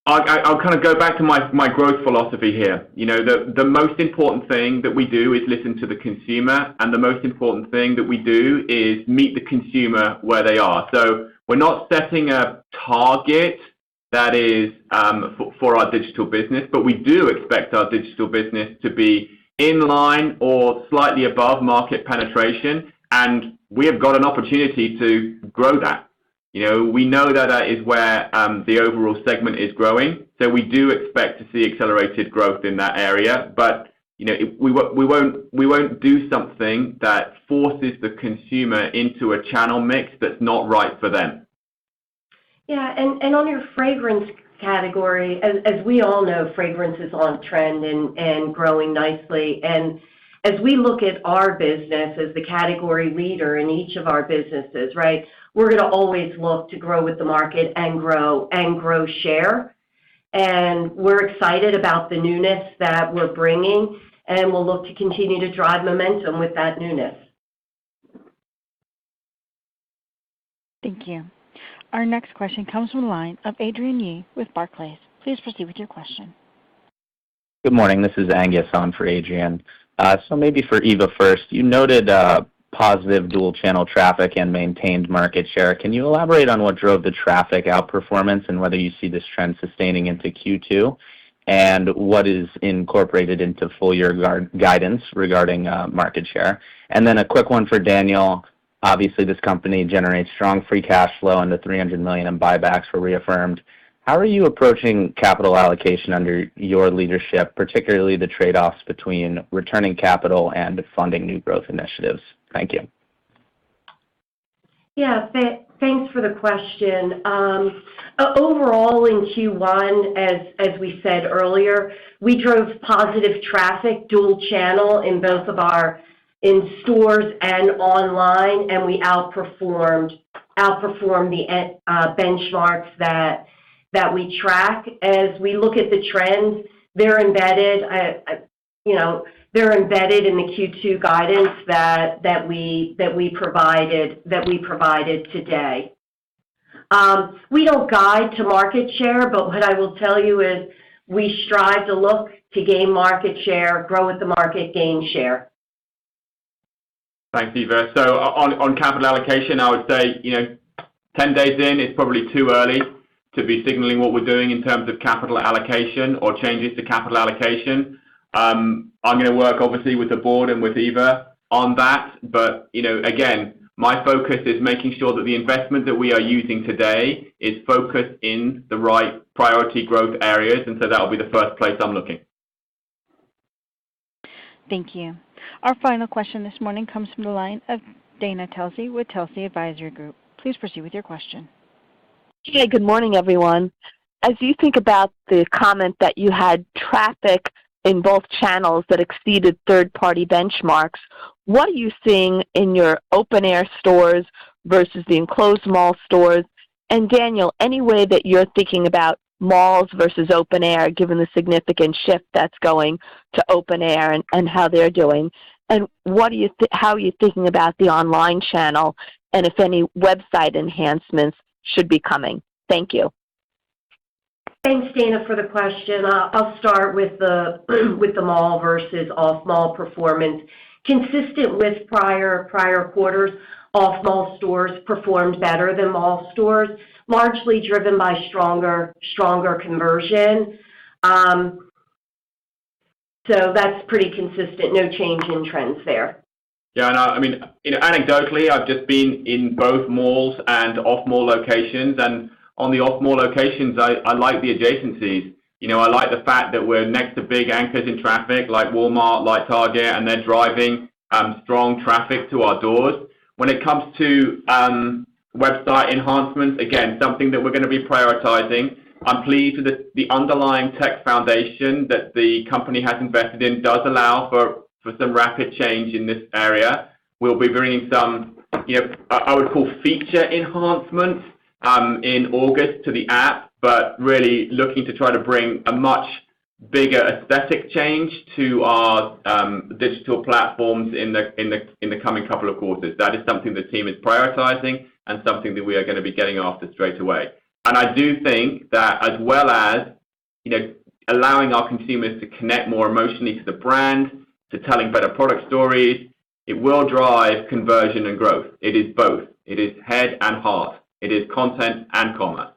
I'll kind of go back to my growth philosophy here. The most important thing that we do is listen to the consumer, and the most important thing that we do is meet the consumer where they are. So we're not setting a target that is for our digital business, but we do expect our digital business to be in line or slightly above market penetration, and we have got an opportunity to grow that. We know that is where the overall segment is growing, so we do expect to see accelerated growth in that area. But we won't do something that forces the consumer into a channel mix that's not right for them. Yeah, and on your fragrance category, as we all know, fragrance is on trend and growing nicely. And as we look at our business as the category leader in each of our businesses, right, we're going to always look to grow with the market and grow share. And we're excited about the newness that we're bringing, and we'll look to continue to drive momentum with that newness. Thank you. Our next question comes from the line of Adrienne Yih with Barclays. Please proceed with your question. Good morning. This is Angus on for Adrienne. So maybe for Eva first, you noted positive dual channel traffic and maintained market share. Can you elaborate on what drove the traffic outperformance and whether you see this trend sustaining into Q2, and what is incorporated into full year guidance regarding market share? And then a quick one for Daniel. Obviously, this company generates strong free cash flow, and the $300 million in buybacks were reaffirmed. How are you approaching capital allocation under your leadership, particularly the trade-offs between returning capital and funding new growth initiatives? Thank you. Yeah, thanks for the question. Overall, in Q1, as we said earlier, we drove positive traffic, dual channel in both of our in stores and online, and we outperformed the benchmarks that we track. As we look at the trends, they're embedded. They're embedded in the Q2 guidance that we provided today. We don't guide to market share, but what I will tell you is we strive to look to gain market share, grow with the market, gain share. Thanks, Eva. So on capital allocation, I would say 10 days in, it's probably too early to be signaling what we're doing in terms of capital allocation or changes to capital allocation. I'm going to work obviously with the board and with Eva on that, but again, my focus is making sure that the investment that we are using today is focused in the right priority growth areas, and so that will be the first place I'm looking. Thank you. Our final question this morning comes from the line of Dana Telsey with Telsey Advisory Group. Please proceed with your question. Hey, good morning, everyone. As you think about the comment that you had traffic in both channels that exceeded third-party benchmarks, what are you seeing in your open-air stores versus the enclosed mall stores? And Daniel, any way that you're thinking about malls versus open-air, given the significant shift that's going to open-air and how they're doing? And how are you thinking about the online channel, and if any website enhancements should be coming? Thank you. Thanks, Dana, for the question. I'll start with the with the mall versus off-mall performance. Consistent with prior quarters, off-mall stores performed better than mall stores, largely driven by stronger conversion. So that's pretty consistent. No change in trends there. Yeah, and I mean, anecdotally, I've just been in both malls and off-mall locations, and on the off-mall locations, I like the adjacencies. I like the fact that we're next to big anchors in traffic like Walmart, like Target, and they're driving strong traffic to our doors. When it comes to website enhancements, again, something that we're going to be prioritizing. I'm pleased with the underlying tech foundation that the company has invested in does allow for some rapid change in this area. We'll be bringing some, I would call feature enhancements in August to the app, but really looking to try to bring a much bigger aesthetic change to our digital platforms in the coming couple of quarters. That is something the team is prioritizing and something that we are going to be getting after straight away. And I do think that as well as allowing our consumers to connect more emotionally to the brand, to telling better product stories, it will drive conversion and growth. It is both. It is head and heart. It is content and commerce.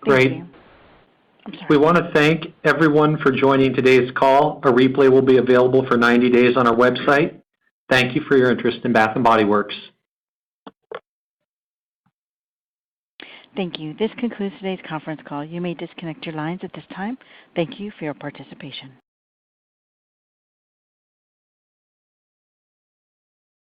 Great. We want to thank everyone for joining today's call. A replay will be available for 90 days on our website. Thank you for your interest in Bath & Body Works. Thank you. This concludes today's conference call. You may disconnect your lines at this time. Thank you for your participation.